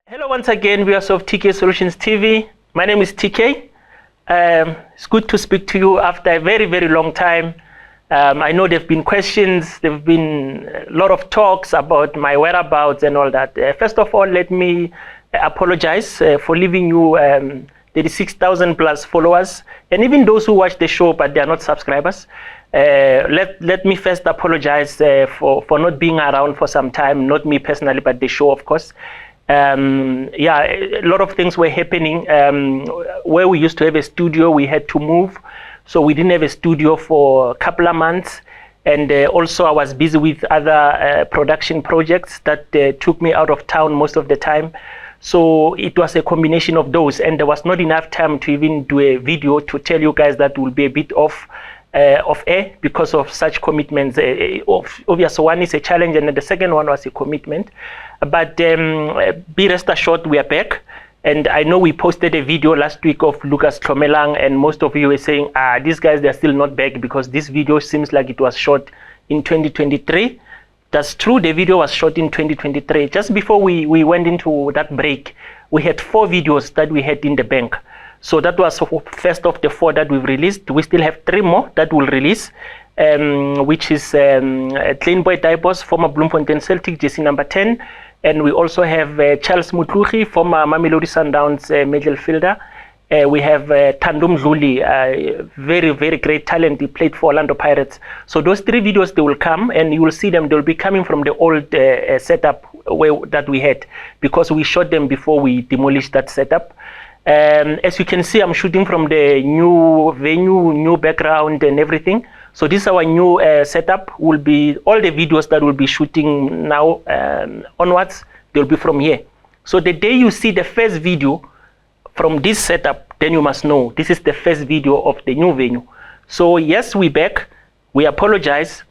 Hello once again, viewers of TK Solutions TV. My name is TK. It's good to speak to you after a very, very long time. I know there have been questions, there have been a lot of talks about my whereabouts and all that. First of all, let me apologize for leaving you 36,000 plus followers, and even those who watch the show but they are not subscribers. Let me first apologize for not being around for some time, not me personally, but the show, of course. A lot of things were happening. Where we used to have a studio, we had to move, so we didn't have a studio for a couple of months. And also I was busy with other production projects that took me out of town most of the time. So it was a combination of those, and there was not enough time to even do a video to tell you guys that will be a bit off air because of such commitments. Obviously, one is a challenge, and the second one was a commitment. But be rest assured, we are back. And I know we posted a video last week of Lucas Tlomelang, and most of you were saying, these guys, they're still not back because this video seems like it was shot in 2023. That's true, the video was shot in 2023. Just before we went into that break, we had 4 videos that we had in the bank. So that was first of the 4 that we've released. We still have 3 more that we'll release, which is Clean Boy Diapers, former Bloemfontein Celtic, jersey number 10. And we also have Charles Mutluchi, former Mamelodi Sundowns middle fielder. We have Tandum Zuli, very, very great talent. He played for Orlando Pirates. So those 3 videos, they will come, and you will see them. They'll be coming from the old setup that we had, because we shot them before we demolished that setup. As you can see, I'm shooting from the new venue, new background and everything. So this is our new setup. Will be all the videos that we'll be shooting now onwards, they'll be from here. So the day you see the first video from this setup, then you must know this is the first video of the new venue. So yes, we're back. We apologize.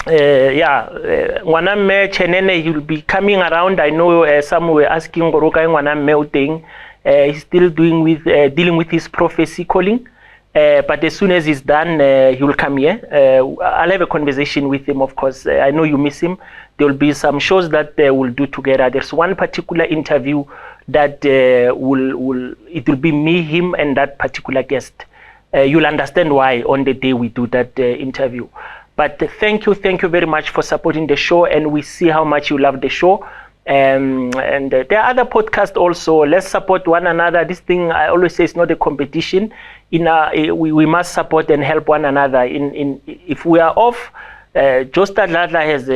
Ngwanamme Chenene, he will be coming around. I know some were asking Ngoroka Ngwanamme thing. He's still dealing with his prophecy calling. But as soon as he's done, he will come here. I'll have a conversation with him, of course. I know you miss him. There will be some shows that we'll do together. There's one particular interview that it will be me, him, and that particular guest. You'll understand why on the day we do that interview. But thank you very much for supporting the show, and we see how much you love the show. And there are other podcasts also. Let's support one another. This thing, I always say, it's not a competition. We must support and help one another. If we are off, Josta Ladla has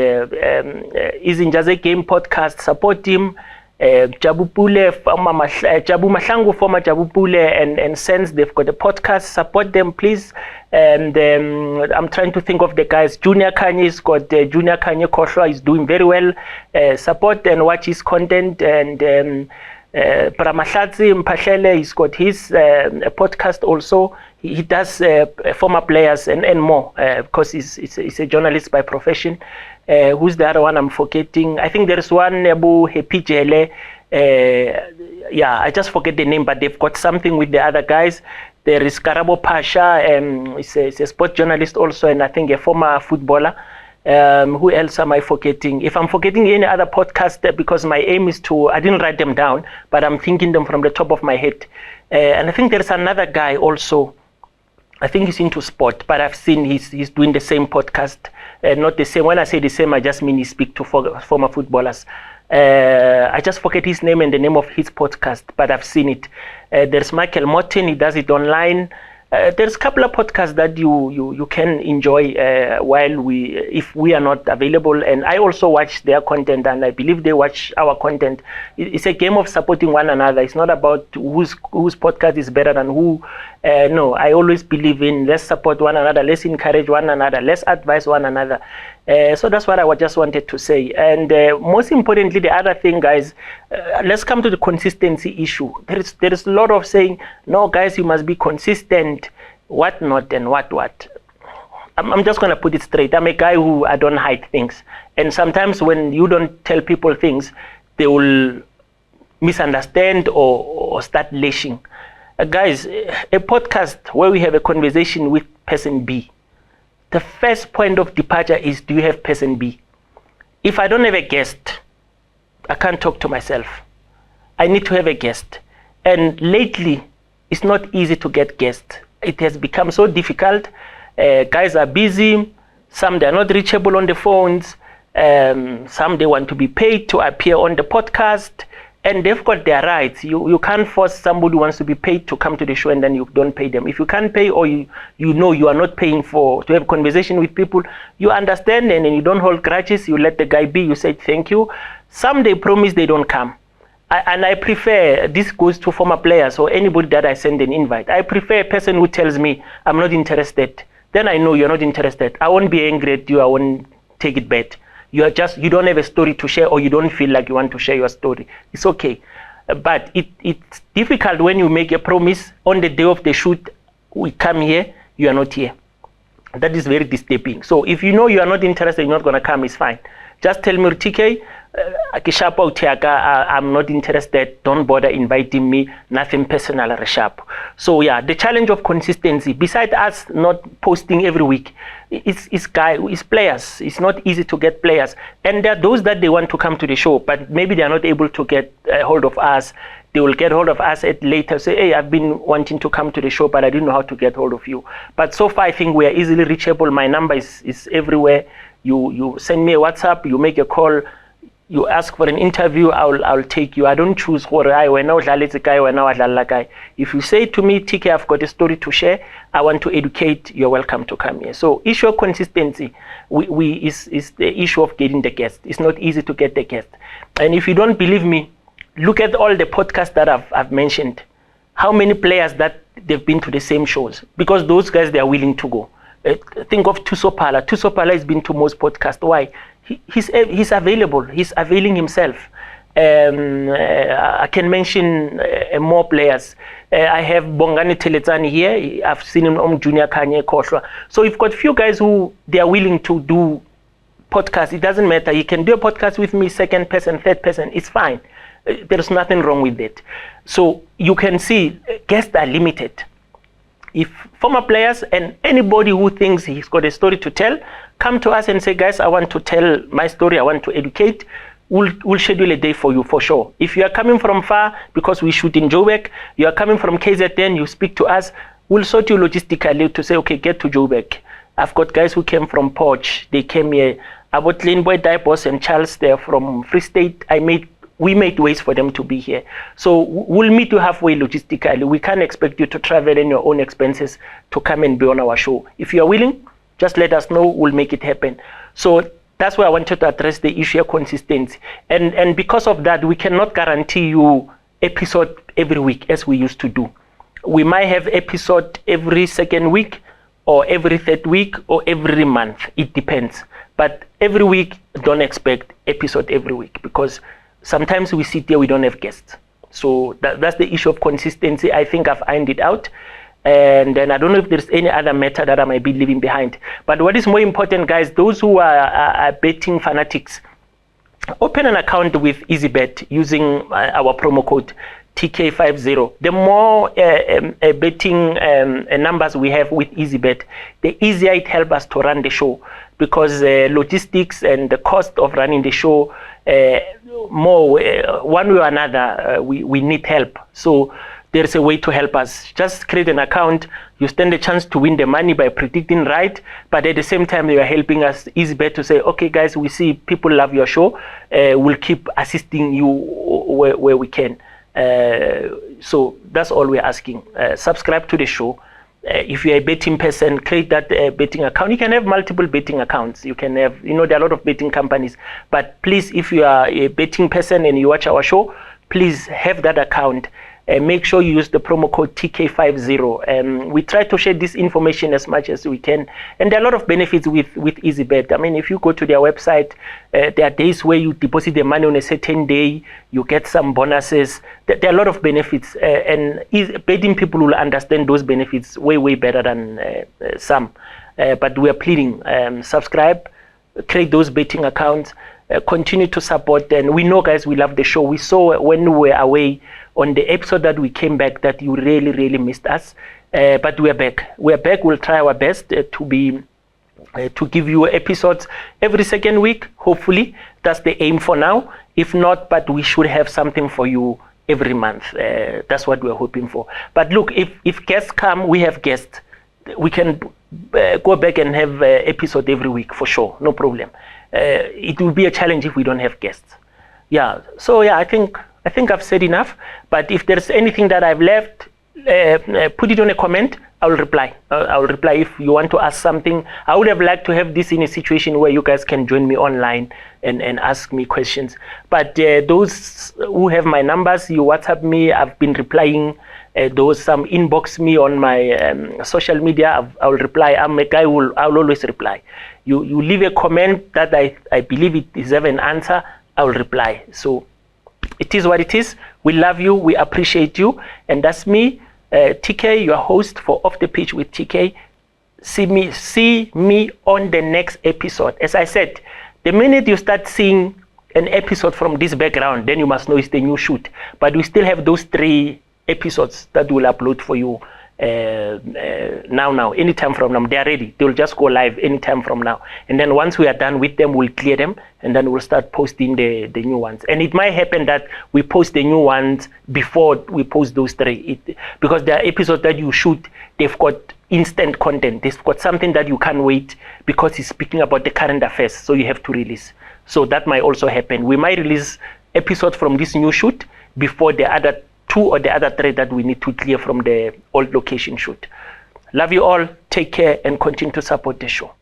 is in Just a Game podcast. Support him. Jabu Mahlangu, former Jabu Pule, and Sense, they've got a podcast. Support them, please. And I'm trying to think of the guys. Junior Kanye's got Junior Kanye Koshwa is doing very well. Support and watch his content. And Pramashatsi Mpashele, he's got his podcast also. He does former players and more, because he's a journalist by profession. Who's the other one I'm forgetting? I think there's one, Abu Happy Jele. I just forget the name, but they've got something with the other guys. There is Karabo Pasha, he's a sport journalist also, and I think a former footballer. Who else am I forgetting? If I'm forgetting any other podcast, because my aim is I didn't write them down, but I'm thinking them from the top of my head. And I think there's another guy also. I think he's into sport, but I've seen he's doing the same podcast. Not the same. When I say the same, I just mean he speaks to former footballers. I just forget his name and the name of his podcast, but I've seen it. There's Michael Morton, he does it online. There's a couple of podcasts that you can enjoy if we are not available, and I also watch their content, and I believe they watch our content. It's a game of supporting one another. It's not about whose podcast is better than who. No, I always believe in let's support one another, let's encourage one another, let's advise one another. So that's what I just wanted to say. And most importantly, the other thing, guys, let's come to the consistency issue. There is a lot of saying, no, guys, you must be consistent, what not, and what. I'm just going to put it straight. I'm a guy who I don't hide things. And sometimes when you don't tell people things, they will misunderstand or start lashing. Guys, a podcast where we have a conversation with person B, the first point of departure is, do you have person B? If I don't have a guest, I can't talk to myself. I need to have a guest. And lately, it's not easy to get guests. It has become so difficult. Guys are busy. Some they're not reachable on the phones. Some they want to be paid to appear on the podcast. And they've got their rights. You can't force somebody who wants to be paid to come to the show and then you don't pay them. If you can't pay, or you know you are not paying to have conversation with people, you understand and you don't hold grudges. You let the guy be. You say thank you. Some they promise they don't come. And I prefer, this goes to former players or anybody that I send an invite. I prefer a person who tells me I'm not interested. Then I know you're not interested. I won't be angry at you. I won't take it bad. You don't have a story to share, or you don't feel like you want to share your story. It's okay. But it's difficult when you make a promise on the day of the shoot, we come here, you are not here. That is very disturbing. So if you know you are not interested, you're not going to come, it's fine. Just tell me, TK, I'm not interested. Don't bother inviting me. Nothing personal, Rashap. So yeah, the challenge of consistency, besides us not posting every week, it's players. It's not easy to get players. And there are those that they want to come to the show, but maybe they are not able to get a hold of us. They will get hold of us at later, say, hey, I've been wanting to come to the show, but I didn't know how to get hold of you. But so far, I think we are easily reachable. My number is everywhere. You send me a WhatsApp, you make a call, you ask for an interview, I'll take you. I don't choose who I when guy. If you say to me, TK, I've got a story to share, I want to educate, you're welcome to come here. So issue of consistency is the issue of getting the guest. It's not easy to get the guest. And if you don't believe me, look at all the podcasts that I've mentioned. How many players that they've been to the same shows? Because those guys, they are willing to go. Think of Tusopala. Tusopala has been to most podcasts. Why? He's available. He's availing himself. I can mention more players. I have Bongani Teletsani here. I've seen him on Junior Kanye Koshwa. So you've got few guys who they are willing to do podcasts. It doesn't matter. You can do a podcast with me, second person, third person. It's fine. There's nothing wrong with it. So you can see guests are limited. If former players and anybody who thinks he's got a story to tell, come to us and say, guys, I want to tell my story, I want to educate, we'll schedule a day for you for sure. If you are coming from far, because we shoot in Joburg, you are coming from KZN, you speak to us, we'll sort you logistically to say, okay, get to Joburg. I've got guys who came from Poch, they came here. About Linboy Dipos and Charles, they're from Free State. We made ways for them to be here. So we'll meet you halfway logistically. We can't expect you to travel in your own expenses to come and be on our show. If you're willing, just let us know. We'll make it happen. So that's why I wanted to address the issue of consistency. And because of that, we cannot guarantee you episode every week as we used to do. We might have episode every second week or every third week or every month. It depends. But every week, don't expect episode every week, because sometimes we sit here, we don't have guests. So that's the issue of consistency. I think I've ironed it out. And then I don't know if there's any other matter that I might be leaving behind. But what is more important, guys, those who are betting fanatics, open an account with Easybet using our promo code TK50. The more betting numbers we have with Easybet, the easier it helps us to run the show, because logistics and the cost of running the show, one way or another, we need help. So there's a way to help us. Just create an account. You stand a chance to win the money by predicting right, but at the same time, you are helping us. Easybet to say, okay, guys, we see people love your show. We'll keep assisting you where we can. So that's all we're asking. Subscribe to the show. If you're a betting person, create that betting account. You can have multiple betting accounts. You can have, there are a lot of betting companies. But please, if you are a betting person and you watch our show, please have that account. Make sure you use the promo code TK50. We try to share this information as much as we can. And there are a lot of benefits with Easybet. I mean, if you go to their website, there are days where you deposit the money on a certain day, you get some bonuses. There are a lot of benefits. And betting people will understand those benefits way, way better than some. But we are pleading, subscribe, create those betting accounts, continue to support. And we know, guys, we love the show. We saw when we were away on the episode that we came back that you really, really missed us. But we're back. We're back. We'll try our best to give you episodes every second week. Hopefully, that's the aim for now. If not, but we should have something for you every month. That's what we're hoping for. But look, if guests come, we have guests. We can go back and have an episode every week for sure, no problem. It will be a challenge if we don't have guests. Yeah, so yeah, I think I've said enough. But if there's anything that I've left, put it on a comment. I will reply. I will reply if you want to ask something. I would have liked to have this in a situation where you guys can join me online and ask me questions. But those who have my numbers, you WhatsApp me. I've been replying. Those some inbox me on my social media. I will reply. I'm a guy who I'll always reply. You leave a comment that I believe it deserves an answer. I will reply. So it is what it is. We love you. We appreciate you. And that's me, TK, your host for Off the Pitch with TK. See me on the next episode. As I said, the minute you start seeing an episode from this background, then you must know it's the new shoot. But we still have those 3 episodes that we'll upload for you now, anytime from now. They're ready. They'll just go live anytime from now. And then once we are done with them, we'll clear them, and then we'll start posting the new ones. And it might happen that we post the new ones before we post those 3. Because there are episodes that you shoot, they've got instant content. They've got something that you can't wait because it's speaking about the current affairs, so you have to release. So that might also happen. We might release episodes from this new shoot before the other 2 or the other 3 that we need to clear from the old location shoot. Love you all. Take care and continue to support the show.